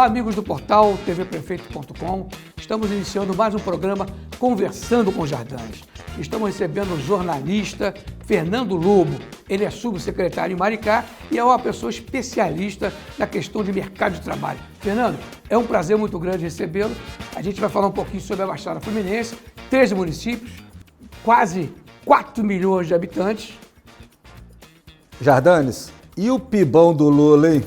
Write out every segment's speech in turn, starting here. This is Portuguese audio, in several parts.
Olá, amigos do portal tvprefeito.com. Estamos iniciando mais um programa Conversando com Jardães. Estamos recebendo o jornalista Fernando Lobo. Ele é subsecretário em Maricá e é uma pessoa especialista na questão de mercado de trabalho. Fernando, é um prazer muito grande recebê-lo. A gente vai falar um pouquinho sobre a Baixada Fluminense, 13 municípios, quase 4 milhões de habitantes. Jardanes, e o PIBão do Lula, hein?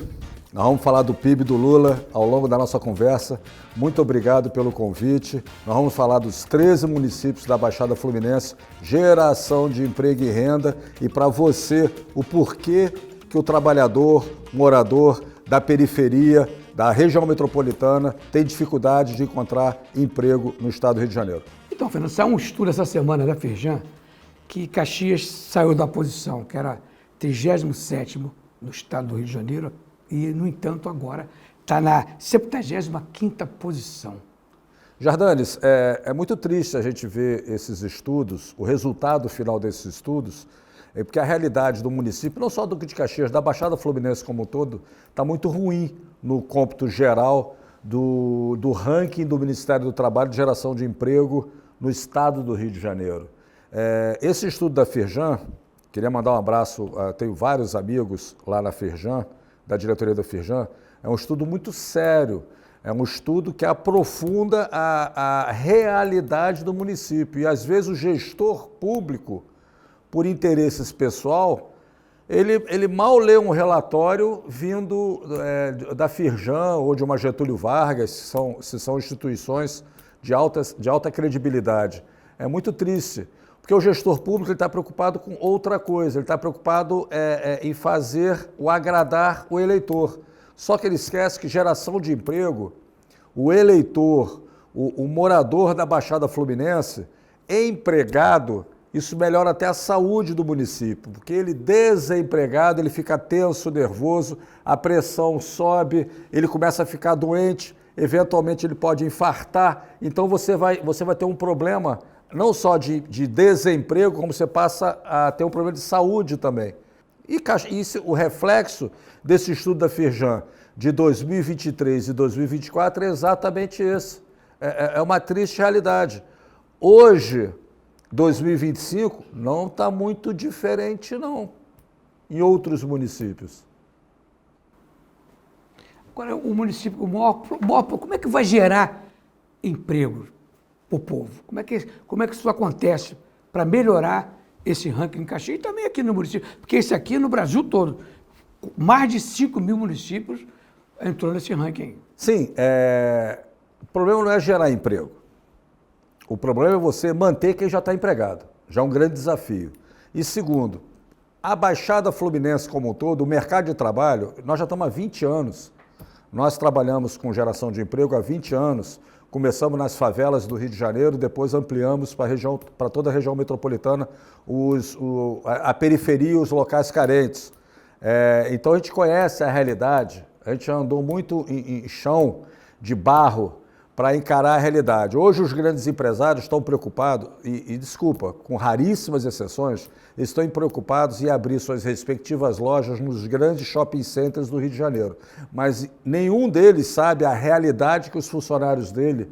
Nós vamos falar do PIB do Lula ao longo da nossa conversa. Muito obrigado pelo convite. Nós vamos falar dos 13 municípios da Baixada Fluminense, geração de emprego e renda, e para você o porquê que o trabalhador, morador da periferia, da região metropolitana, tem dificuldade de encontrar emprego no estado do Rio de Janeiro. Então, Fernando, saiu um estudo essa semana da Firjan que Caxias saiu da posição, que era 37º no estado do Rio de Janeiro, e, no entanto, agora está na 75ª posição. Jardanes, é muito triste a gente ver esses estudos, o resultado final desses estudos, porque a realidade do município, não só do de Caxias, da Baixada Fluminense como um todo, está muito ruim no cômputo geral do ranking do Ministério do Trabalho de geração de emprego no estado do Rio de Janeiro. Esse estudo da Firjan, queria mandar um abraço, tenho vários amigos lá na Firjan, da diretoria da Firjan, é um estudo muito sério, é um estudo que aprofunda a realidade do município. E às vezes o gestor público, por interesses pessoal, ele mal lê um relatório vindo da Firjan ou de uma Getúlio Vargas, se são instituições de alta credibilidade. É muito triste. Porque o gestor público está preocupado com outra coisa, ele está preocupado em fazer o agradar o eleitor. Só que ele esquece que geração de emprego, o eleitor, o morador da Baixada Fluminense, empregado, isso melhora até a saúde do município, porque ele desempregado, ele fica tenso, nervoso, a pressão sobe, ele começa a ficar doente, eventualmente ele pode infartar, então você vai ter um problema não só de desemprego, como você passa a ter um problema de saúde também. E o reflexo desse estudo da Firjan de 2023 e 2024 é exatamente esse. É uma triste realidade. Hoje, 2025, não está muito diferente, não, em outros municípios. Agora, o município, como é que vai gerar emprego para o povo? Como é que isso acontece para melhorar esse ranking em Caxias e também aqui no município? Porque esse aqui no Brasil todo, mais de 5 mil municípios entrou nesse ranking. Sim, o problema não é gerar emprego. O problema é você manter quem já está empregado. Já é um grande desafio. E segundo, a Baixada Fluminense como um todo, o mercado de trabalho, nós já estamos há 20 anos. Nós trabalhamos com geração de emprego há 20 anos. Começamos nas favelas do Rio de Janeiro, depois ampliamos para toda a região metropolitana, a periferia e os locais carentes. Então a gente conhece a realidade, a gente andou muito em chão de barro para encarar a realidade. Hoje os grandes empresários estão preocupados, desculpa, com raríssimas exceções, estão preocupados em abrir suas respectivas lojas nos grandes shopping centers do Rio de Janeiro. Mas nenhum deles sabe a realidade que os funcionários dele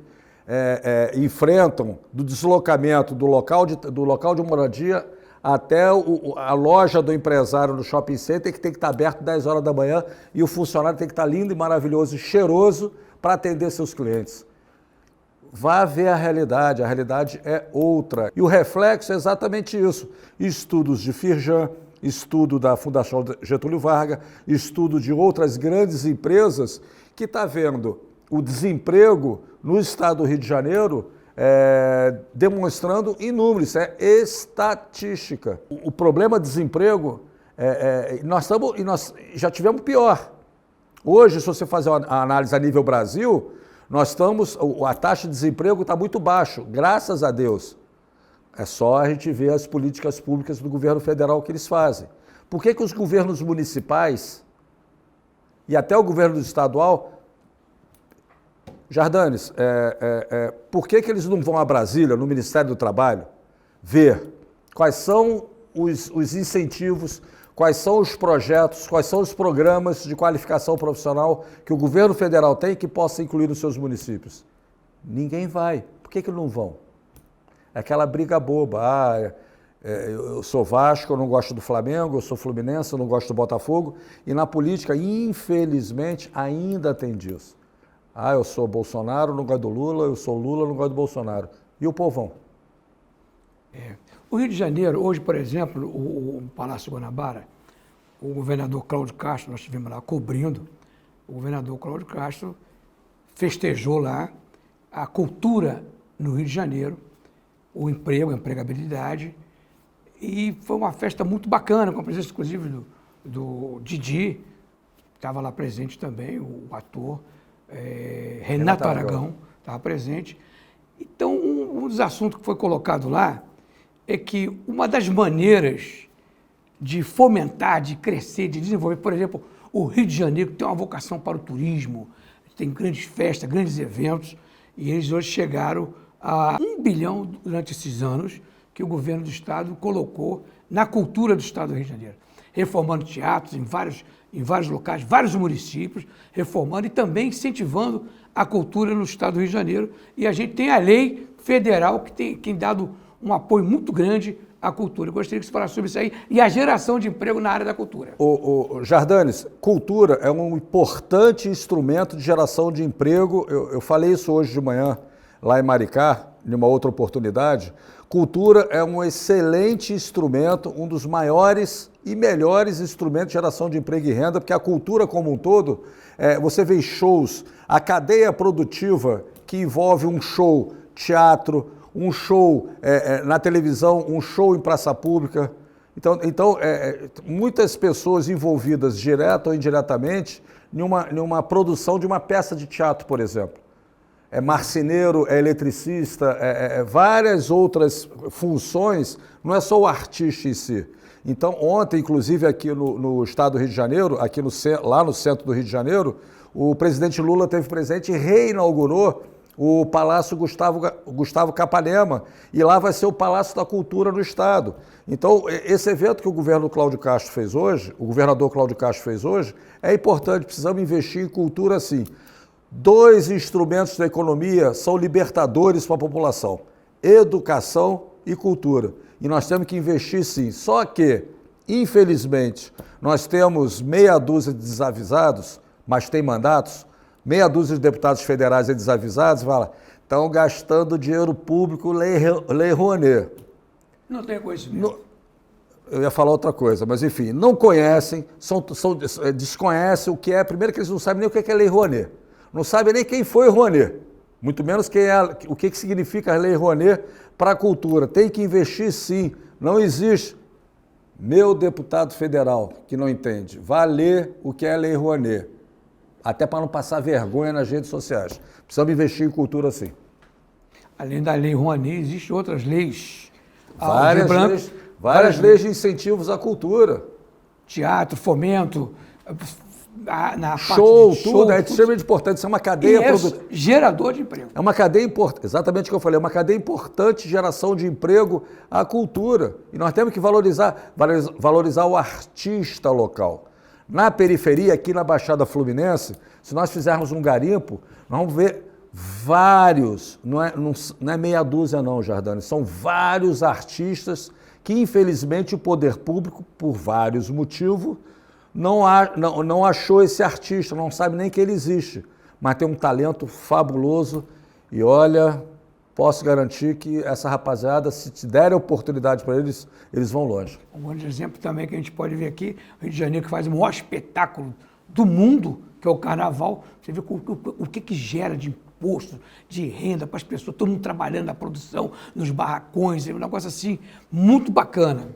enfrentam do deslocamento do local de moradia até a loja do empresário no shopping center, que tem que estar aberto 10 horas da manhã e o funcionário tem que estar lindo e maravilhoso e cheiroso para atender seus clientes. Vá ver a realidade é outra. E o reflexo é exatamente isso. Estudos de Firjan, estudo da Fundação Getúlio Vargas, estudo de outras grandes empresas que está vendo o desemprego no estado do Rio de Janeiro demonstrando em números, isso é estatística. O problema de desemprego, nós já tivemos pior. Hoje, se você fazer uma análise a nível Brasil, a taxa de desemprego está muito baixo, graças a Deus. É só a gente ver as políticas públicas do governo federal que eles fazem. Por que os governos municipais e até o governo estadual, Jardanes, por que eles não vão a Brasília, no Ministério do Trabalho, ver quais são os incentivos, Quais são os projetos, quais são os programas de qualificação profissional que o governo federal tem que possa incluir nos seus municípios? Ninguém vai. Por que não vão? É aquela briga boba. Eu sou Vasco, eu não gosto do Flamengo, eu sou Fluminense, eu não gosto do Botafogo. E na política, infelizmente, ainda tem disso. Eu sou Bolsonaro, não gosto do Lula, eu sou Lula, não gosto do Bolsonaro. E o povão? O Rio de Janeiro, hoje, por exemplo, o Palácio Guanabara, o governador Cláudio Castro, nós estivemos lá cobrindo, o governador Cláudio Castro festejou lá a cultura no Rio de Janeiro, o emprego, a empregabilidade, e foi uma festa muito bacana, com a presença, inclusive, do Didi, estava lá presente também, o ator, Renato Aragão estava presente. Então, um dos assuntos que foi colocado lá é que uma das maneiras de fomentar, de crescer, de desenvolver, por exemplo, o Rio de Janeiro tem uma vocação para o turismo, tem grandes festas, grandes eventos, e eles hoje chegaram a 1 bilhão durante esses anos que o governo do estado colocou na cultura do estado do Rio de Janeiro, reformando teatros em vários locais, vários municípios, reformando e também incentivando a cultura no estado do Rio de Janeiro. E a gente tem a lei federal que tem dado um apoio muito grande à cultura. Eu gostaria que você falasse sobre isso aí e a geração de emprego na área da cultura. Jardanes, cultura é um importante instrumento de geração de emprego. Eu falei isso hoje de manhã lá em Maricá, numa outra oportunidade. Cultura é um excelente instrumento, um dos maiores e melhores instrumentos de geração de emprego e renda, porque a cultura como um todo, você vê shows, a cadeia produtiva que envolve um show, teatro, um show na televisão, um show em praça pública. Então muitas pessoas envolvidas, direta ou indiretamente, numa produção de uma peça de teatro, por exemplo. É marceneiro, é eletricista, várias outras funções, não é só o artista em si. Então, ontem, inclusive aqui no estado do Rio de Janeiro, lá no centro do Rio de Janeiro, o presidente Lula esteve presente e reinaugurou o Palácio Gustavo Capanema, e lá vai ser o Palácio da Cultura no estado. Então, esse evento que o governador Cláudio Castro fez hoje, é importante, precisamos investir em cultura sim. 2 instrumentos da economia são libertadores para a população: educação e cultura. E nós temos que investir sim. Só que, infelizmente, nós temos meia dúzia de desavisados, mas tem mandatos, meia dúzia de deputados federais e desavisados, estão gastando dinheiro público, Lei Rouanet. Não tem conhecimento. Eu ia falar outra coisa, mas enfim, não conhecem, desconhecem o que é. Primeiro que eles não sabem nem o que é Lei Rouanet. Não sabem nem quem foi Rouanet, muito menos o que significa a Lei Rouanet para a cultura. Tem que investir sim, não existe. Meu deputado federal que não entende, vá ler o que é a Lei Rouanet, até para não passar vergonha nas redes sociais. Precisamos investir em cultura sim. Além da Lei Rouanet, existem outras leis. Várias leis de incentivos à cultura. Teatro, fomento, na show, tudo é extremamente importante. Isso é uma cadeia produtiva. Gerador de emprego. É uma cadeia importante, exatamente o que eu falei, é uma cadeia importante de geração de emprego à cultura. E nós temos que valorizar o artista local. Na periferia, aqui na Baixada Fluminense, se nós fizermos um garimpo, nós vamos ver vários, não é meia dúzia não, Jardanes, são vários artistas que, infelizmente, o poder público, por vários motivos, não achou esse artista, não sabe nem que ele existe, mas tem um talento fabuloso e olha, posso garantir que essa rapaziada, se te derem oportunidade para eles, eles vão longe. Um grande exemplo também que a gente pode ver aqui, o Rio de Janeiro que faz o maior espetáculo do mundo, que é o Carnaval, você vê o que gera de imposto, de renda para as pessoas, todo mundo trabalhando na produção, nos barracões, é um negócio assim muito bacana.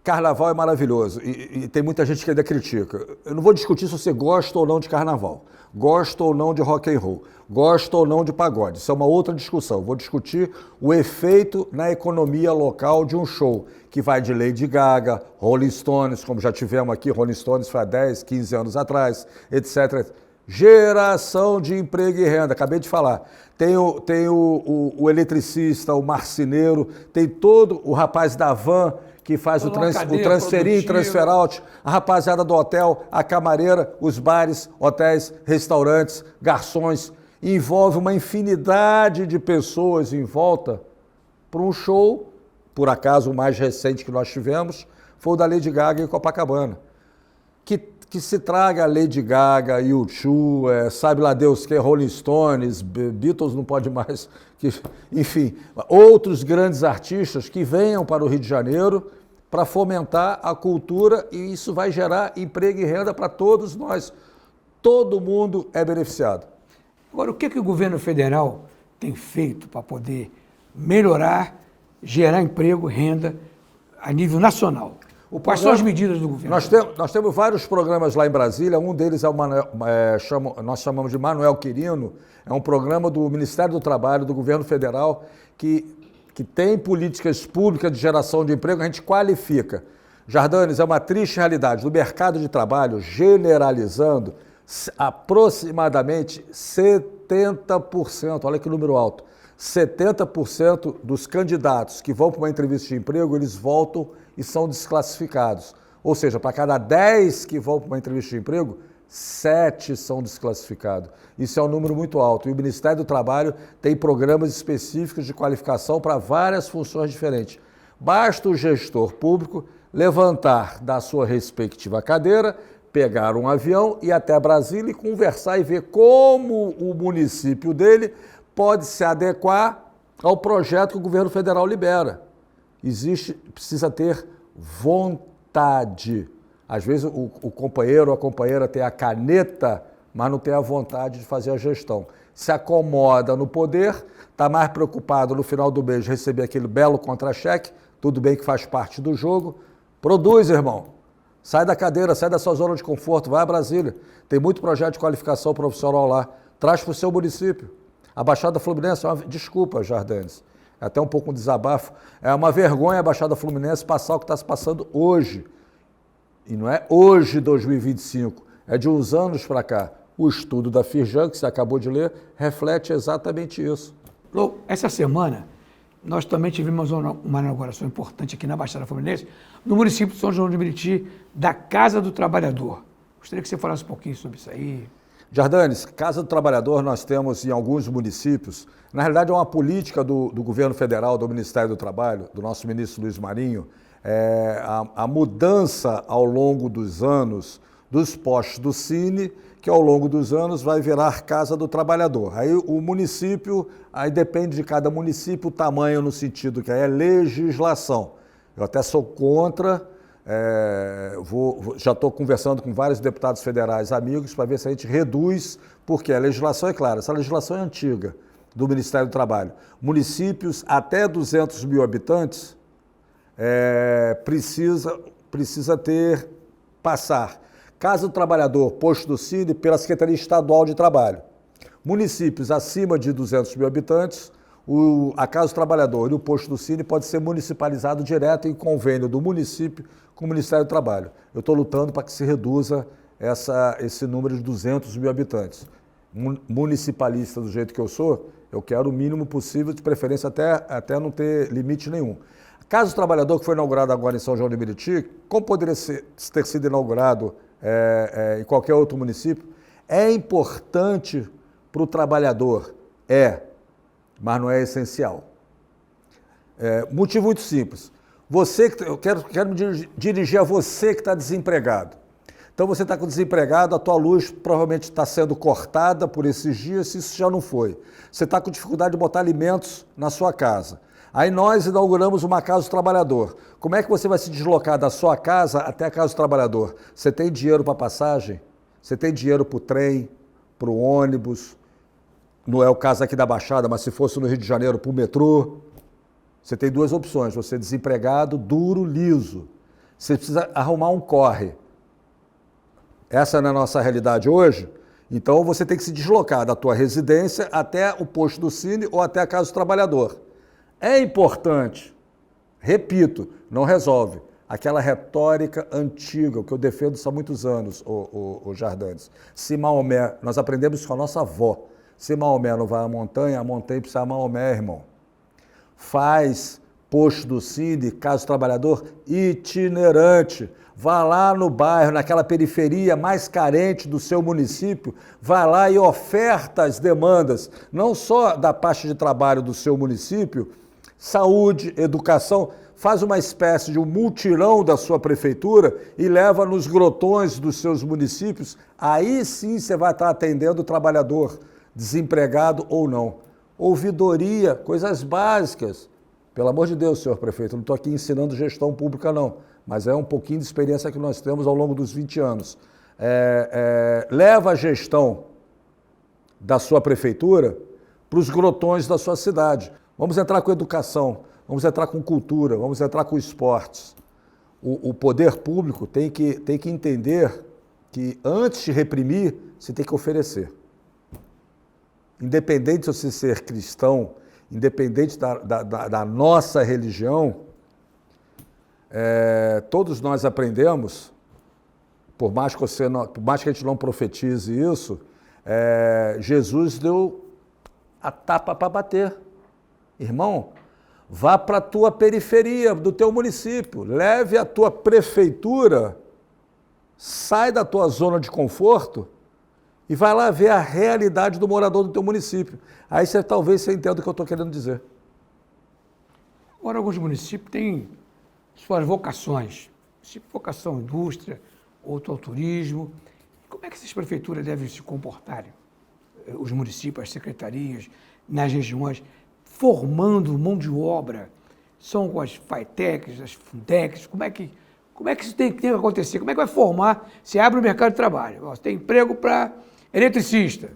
Carnaval é maravilhoso e tem muita gente que ainda critica. Eu não vou discutir se você gosta ou não de carnaval, gosta ou não de rock and roll, gosta ou não de pagode. Isso é uma outra discussão. Vou discutir o efeito na economia local de um show que vai de Lady Gaga, Rolling Stones, como já tivemos aqui, Rolling Stones foi há 10, 15 anos atrás, etc. Geração de emprego e renda, acabei de falar. Tem o eletricista, o marceneiro, tem todo o rapaz da van, que faz o Toda uma cadeia transferir, produtiva. transfer out, a rapaziada do hotel, a camareira, os bares, hotéis, restaurantes, garçons. Envolve uma infinidade de pessoas em volta para um show, por acaso o mais recente que nós tivemos, foi o da Lady Gaga em Copacabana. Que se traga a Lady Gaga, U2, sabe lá Deus que, Rolling Stones, Beatles não pode mais, enfim, outros grandes artistas que venham para o Rio de Janeiro para fomentar a cultura e isso vai gerar emprego e renda para todos nós. Todo mundo é beneficiado. Agora, o que o governo federal tem feito para poder melhorar, gerar emprego, renda a nível nacional? Quais são as medidas do governo? Nós temos vários programas lá em Brasília, um deles é o nós chamamos de Manuel Quirino, é um programa do Ministério do Trabalho, do governo federal, que tem políticas públicas de geração de emprego, a gente qualifica. Jardanes, é uma triste realidade, do mercado de trabalho, generalizando, aproximadamente 70%, olha que número alto, 70% dos candidatos que vão para uma entrevista de emprego, eles voltam e são desclassificados. Ou seja, para cada 10 que vão para uma entrevista de emprego, 7 são desclassificados. Isso é um número muito alto. E o Ministério do Trabalho tem programas específicos de qualificação para várias funções diferentes. Basta o gestor público levantar da sua respectiva cadeira, pegar um avião e ir até Brasília e conversar e ver como o município dele pode se adequar ao projeto que o governo federal libera. Precisa ter vontade. Às vezes o companheiro ou a companheira tem a caneta, mas não tem a vontade de fazer a gestão. Se acomoda no poder, está mais preocupado no final do mês de receber aquele belo contra-cheque, tudo bem que faz parte do jogo. Produz, irmão. Sai da cadeira, sai da sua zona de conforto, vai a Brasília. Tem muito projeto de qualificação profissional lá. Traz para o seu município. A Baixada Fluminense, desculpa, Jardanes, é até um pouco um desabafo, é uma vergonha a Baixada Fluminense passar o que está se passando hoje. E não é hoje, 2025, é de uns anos para cá. O estudo da Firjan, que você acabou de ler, reflete exatamente isso. Lô, essa semana, nós também tivemos uma inauguração importante aqui na Baixada Fluminense, no município de São João de Meriti, da Casa do Trabalhador. Gostaria que você falasse um pouquinho sobre isso aí. Jardanes, Casa do Trabalhador nós temos em alguns municípios. Na realidade, é uma política do governo federal, do Ministério do Trabalho, do nosso ministro Luiz Marinho, a mudança ao longo dos anos dos postos do Cine, que ao longo dos anos vai virar Casa do Trabalhador. Aí o município, aí depende de cada município o tamanho no sentido que é legislação. Eu até sou contra. Já estou conversando com vários deputados federais amigos para ver se a gente reduz, porque a legislação é clara, essa legislação é antiga do Ministério do Trabalho. Municípios até 200 mil habitantes precisa passar Casa do Trabalhador, posto do Cine, pela Secretaria Estadual de Trabalho. Municípios acima de 200 mil habitantes, a Casa do Trabalhador e o posto do Cine pode ser municipalizado direto em convênio do município com o Ministério do Trabalho. Eu estou lutando para que se reduza esse número de 200 mil habitantes. Municipalista do jeito que eu sou, eu quero o mínimo possível, de preferência até não ter limite nenhum. A Casa do Trabalhador, que foi inaugurada agora em São João de Meriti, como poderia ter sido inaugurado em qualquer outro município, é importante para o trabalhador, mas não é essencial. Motivo muito simples. Eu quero me dirigir a você que está desempregado. Então você está com desempregado, a tua luz provavelmente está sendo cortada por esses dias, se isso já não foi. Você está com dificuldade de botar alimentos na sua casa. Aí nós inauguramos uma Casa do Trabalhador. Como é que você vai se deslocar da sua casa até a Casa do Trabalhador? Você tem dinheiro para passagem? Você tem dinheiro para o trem, para o ônibus? Não é o caso aqui da Baixada, mas se fosse no Rio de Janeiro, para o metrô? Você tem duas opções, você é desempregado, duro, liso. Você precisa arrumar um corre. Essa não é a nossa realidade hoje, então você tem que se deslocar da tua residência até o posto do Cine ou até a Casa do Trabalhador. É importante, repito, não resolve. Aquela retórica antiga, que eu defendo há muitos anos, o Jardanes. Se Maomé, nós aprendemos com a nossa avó, se Maomé não vai à montanha, a montanha precisa de Maomé, irmão. Faz posto do Cine, Casa do Trabalhador, itinerante. Vá lá no bairro, naquela periferia mais carente do seu município, vá lá e oferta as demandas, não só da parte de trabalho do seu município, saúde, educação, faz uma espécie de um mutirão da sua prefeitura e leva nos grotões dos seus municípios, aí sim você vai estar atendendo o trabalhador, desempregado ou não. Ouvidoria, coisas básicas. Pelo amor de Deus, senhor prefeito, eu não estou aqui ensinando gestão pública não, mas é um pouquinho de experiência que nós temos ao longo dos 20 anos. Leva a gestão da sua prefeitura para os grotões da sua cidade. Vamos entrar com educação, vamos entrar com cultura, vamos entrar com esportes. O poder público tem que entender que antes de reprimir, você tem que oferecer. Independente de você ser cristão, independente da nossa religião, todos nós aprendemos, por mais que a gente não profetize isso, Jesus deu a tapa para bater. Irmão, vá para a tua periferia do teu município, leve a tua prefeitura, sai da tua zona de conforto e vai lá ver a realidade do morador do teu município. Aí talvez você entenda o que eu estou querendo dizer. Agora, alguns municípios têm suas vocações, tipo vocação à indústria, outro ao turismo. Como é que essas prefeituras devem se comportar? Os municípios, as secretarias, nas regiões, formando mão de obra, são com as FATECs, as FUNDECs, como é que isso tem que acontecer? Como é que vai formar? Você abre o mercado de trabalho, você tem emprego para eletricista,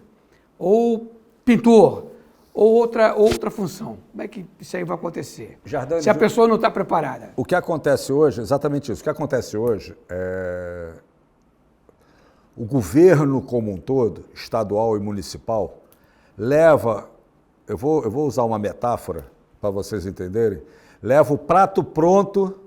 ou pintor, ou outra função. Como é que isso aí vai acontecer? Jardane, se a pessoa não está preparada. O que acontece hoje, exatamente isso, o que acontece hoje o governo como um todo, estadual e municipal, leva, eu vou usar uma metáfora para vocês entenderem, leva o prato pronto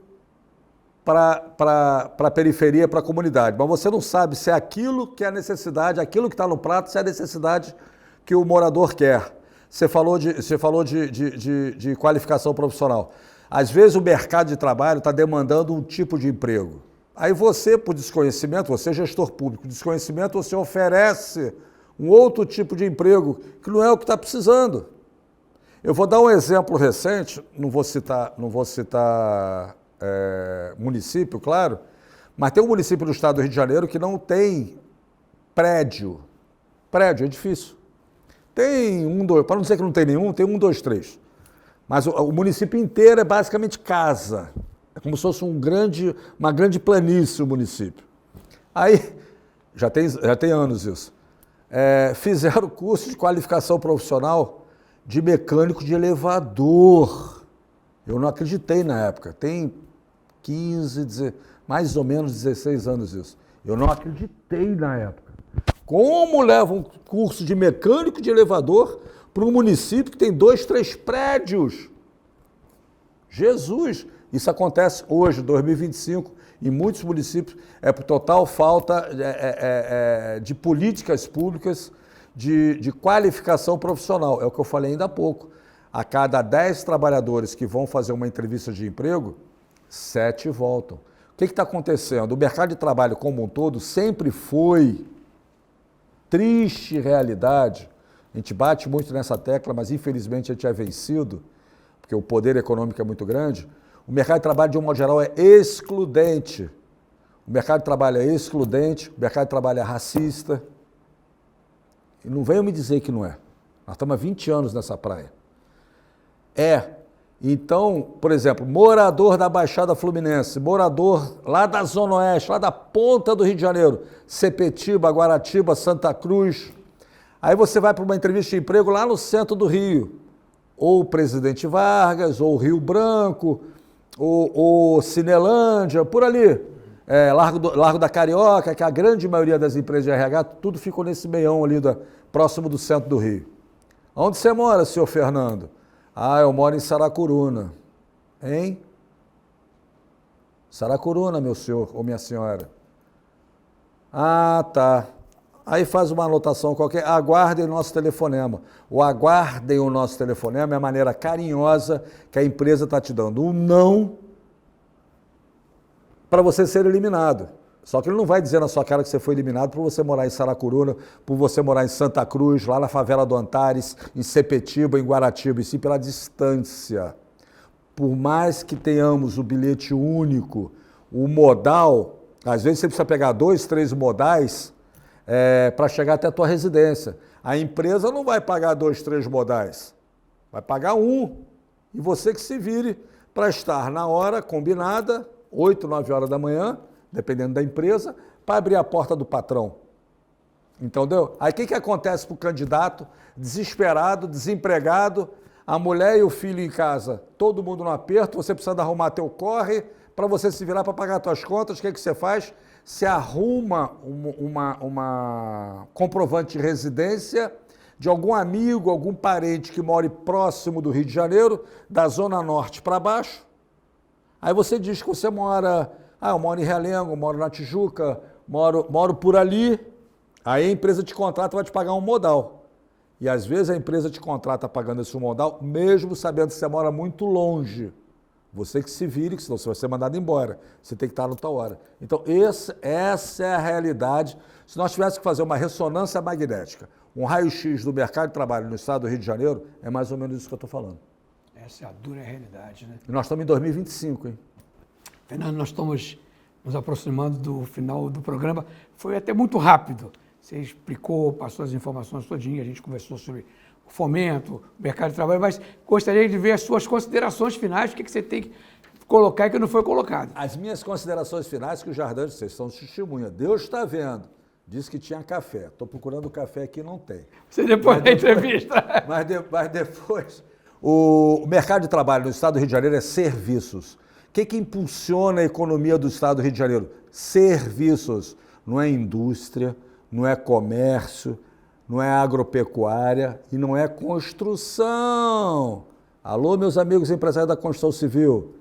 para a periferia, para a comunidade, mas você não sabe se é aquilo que é a necessidade, aquilo que está no prato, se é a necessidade que o morador quer. Você falou de qualificação profissional. Às vezes o mercado de trabalho está demandando um tipo de emprego. Aí você, por desconhecimento, você é gestor público, por desconhecimento, você oferece um outro tipo de emprego que não é o que está precisando. Eu vou dar um exemplo recente, não vou citar município, claro, mas tem um município do estado do Rio de Janeiro que não tem prédio. Prédio, edifício. Tem para não dizer que não tem nenhum, tem 1, 2, 3. Mas o município inteiro é basicamente casa. É como se fosse uma grande planície o município. Aí, já tem anos isso, fizeram curso de qualificação profissional de mecânico de elevador. Eu não acreditei na época, tem mais ou menos 16 anos isso. Eu não acreditei na época. Como leva um curso de mecânico de elevador para um município que tem 2, 3 prédios? Jesus! Isso acontece hoje, 2025, em muitos municípios, por total falta de políticas públicas de qualificação profissional. É o que eu falei ainda há pouco. A cada 10 trabalhadores que vão fazer uma entrevista de emprego, 7 voltam. O que está acontecendo? O mercado de trabalho como um todo sempre foi triste realidade. A gente bate muito nessa tecla, mas infelizmente a gente é vencido, porque o poder econômico é muito grande. O mercado de trabalho, de um modo geral, é excludente. O mercado de trabalho é excludente, o mercado de trabalho é racista. E não venham me dizer que não é. Nós estamos há 20 anos nessa praia. Então, por exemplo, morador da Baixada Fluminense, morador lá da Zona Oeste, lá da ponta do Rio de Janeiro, Sepetiba, Guaratiba, Santa Cruz. Aí você vai para uma entrevista de emprego lá no centro do Rio. Ou Presidente Vargas, ou Rio Branco, ou Cinelândia, por ali. Largo da Carioca, que a grande maioria das empresas de RH, tudo ficou nesse meião ali, próximo do centro do Rio. Onde você mora, senhor Fernando? Eu moro em Saracuruna. Hein? Saracuruna, meu senhor ou minha senhora. Tá. Aí faz uma anotação qualquer, aguardem o nosso telefonema. O aguardem o nosso telefonema é a maneira carinhosa que a empresa está te dando. Um não para você ser eliminado. Só que ele não vai dizer na sua cara que você foi eliminado por você morar em Saracuruna, por você morar em Santa Cruz, lá na favela do Antares, em Sepetiba, em Guaratiba, e sim pela distância. Por mais que tenhamos o bilhete único, o modal, às vezes você precisa pegar 2, 3 modais para chegar até a tua residência. A empresa não vai pagar 2, 3 modais, vai pagar um. E você que se vire para estar na hora combinada, 8, 9 horas da manhã, dependendo da empresa, para abrir a porta do patrão. Entendeu? Aí o que acontece para o candidato desesperado, desempregado, a mulher e o filho em casa, todo mundo no aperto, você precisa arrumar teu corre para você se virar para pagar suas contas, o que você faz? Você arruma uma comprovante de residência de algum amigo, algum parente que more próximo do Rio de Janeiro, da Zona Norte para baixo. Aí você diz que você mora, eu moro em Realengo, moro na Tijuca, moro por ali. Aí a empresa te contrata, vai te pagar um modal. E às vezes a empresa te contrata pagando esse modal, mesmo sabendo que você mora muito longe. Você que se vire, que senão você vai ser mandado embora. Você tem que estar na tua hora. Então, essa é a realidade. Se nós tivéssemos que fazer uma ressonância magnética, um raio-x do mercado de trabalho no estado do Rio de Janeiro, é mais ou menos isso que eu estou falando. Essa é a dura realidade, né? E nós estamos em 2025, hein? Fernando, nós estamos nos aproximando do final do programa. Foi até muito rápido. Você explicou, passou as informações todinhas, a gente conversou sobre o fomento, o mercado de trabalho, mas gostaria de ver as suas considerações finais, o que você tem que colocar e que não foi colocado. As minhas considerações finais, que o Jardim, vocês são testemunha. Deus está vendo. Disse que tinha café. Estou procurando café aqui, não tem. Você depois da entrevista. Mas depois, o mercado de trabalho no estado do Rio de Janeiro é serviços. O que impulsiona a economia do estado do Rio de Janeiro? Serviços. Não é indústria, não é comércio, não é agropecuária e não é construção. Alô, meus amigos empresários da construção civil.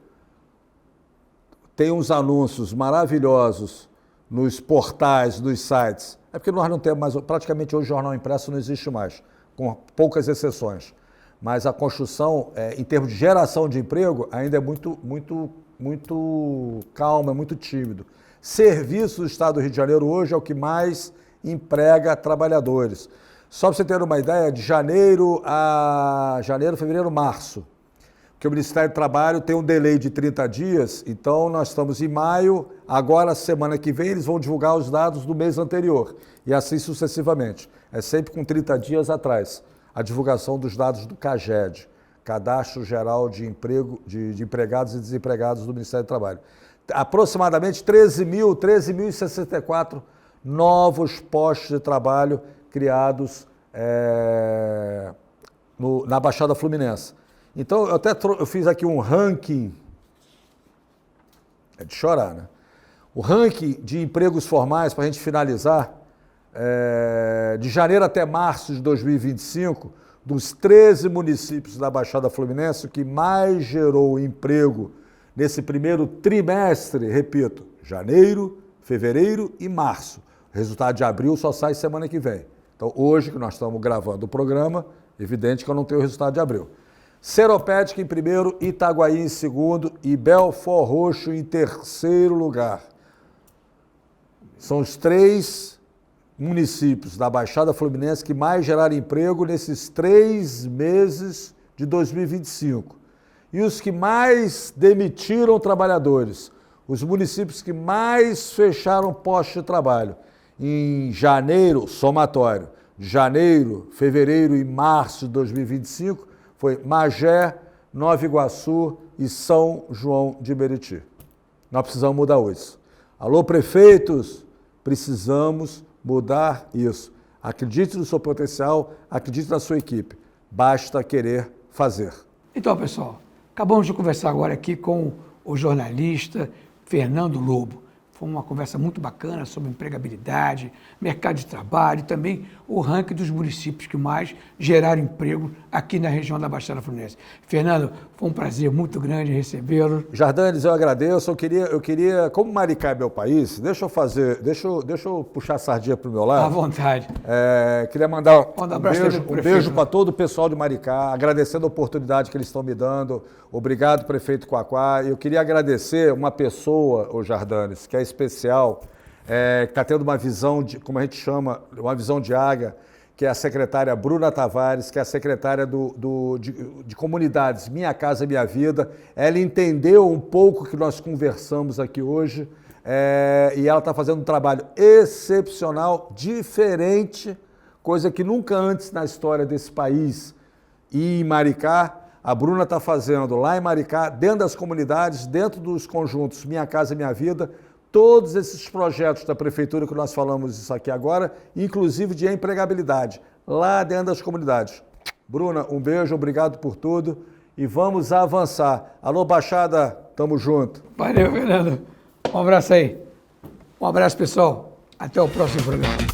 Tem uns anúncios maravilhosos nos portais, nos sites. É porque nós não temos mais, praticamente hoje o jornal impresso não existe mais, com poucas exceções. Mas a construção, em termos de geração de emprego, ainda é muito calma, é muito tímido. Serviços do estado do Rio de Janeiro hoje é o que mais emprega trabalhadores. Só para você ter uma ideia, de janeiro, fevereiro, março, que o Ministério do Trabalho tem um delay de 30 dias, então nós estamos em maio, agora semana que vem eles vão divulgar os dados do mês anterior, e assim sucessivamente. É sempre com 30 dias atrás, a divulgação dos dados do CAGED, Cadastro Geral de Emprego, de Empregados e Desempregados do Ministério do Trabalho. Aproximadamente 13.064 novos postos de trabalho criados na Baixada Fluminense. Então, eu fiz aqui um ranking, é de chorar, né? O ranking de empregos formais, para a gente finalizar, de janeiro até março de 2025, dos 13 municípios da Baixada Fluminense, o que mais gerou emprego nesse primeiro trimestre, repito, janeiro, fevereiro e março. O resultado de abril só sai semana que vem. Então, hoje que nós estamos gravando o programa, evidente que eu não tenho o resultado de abril. Seropédica em primeiro, Itaguaí em segundo e Belford Roxo em terceiro lugar. São os 3 municípios da Baixada Fluminense que mais geraram emprego nesses 3 meses de 2025. E os que mais demitiram trabalhadores, os municípios que mais fecharam postos de trabalho. Em janeiro, somatório, de janeiro, fevereiro e março de 2025, foi Magé, Nova Iguaçu e São João de Meriti. Nós precisamos mudar isso. Alô, prefeitos, precisamos mudar isso. Acredite no seu potencial, acredite na sua equipe. Basta querer fazer. Então, pessoal, acabamos de conversar agora aqui com o jornalista Fernando Lobo. Foi uma conversa muito bacana sobre empregabilidade, mercado de trabalho e também o ranking dos municípios que mais geraram emprego aqui na região da Baixada Fluminense. Fernando, foi um prazer muito grande recebê-lo. Jardanes, eu agradeço. Eu queria, como Maricá é meu país, deixa eu puxar a sardinha para o meu lado. À vontade. Queria mandar um beijo para todo o pessoal de Maricá, agradecendo a oportunidade que eles estão me dando. Obrigado, prefeito Quaquá. Eu queria agradecer uma pessoa, o Jardanes, que é especial, que está tendo uma visão, como a gente chama, uma visão de águia, que é a secretária Bruna Tavares, que é a secretária de Comunidades, Minha Casa Minha Vida. Ela entendeu um pouco o que nós conversamos aqui hoje e ela está fazendo um trabalho excepcional, diferente, coisa que nunca antes na história desse país e em Maricá, a Bruna está fazendo lá em Maricá, dentro das comunidades, dentro dos conjuntos Minha Casa Minha Vida, todos esses projetos da prefeitura que nós falamos isso aqui agora, inclusive de empregabilidade, lá dentro das comunidades. Bruna, um beijo, obrigado por tudo e vamos avançar. Alô, Baixada, tamo junto. Valeu, Fernando. Um abraço aí. Um abraço, pessoal. Até o próximo programa.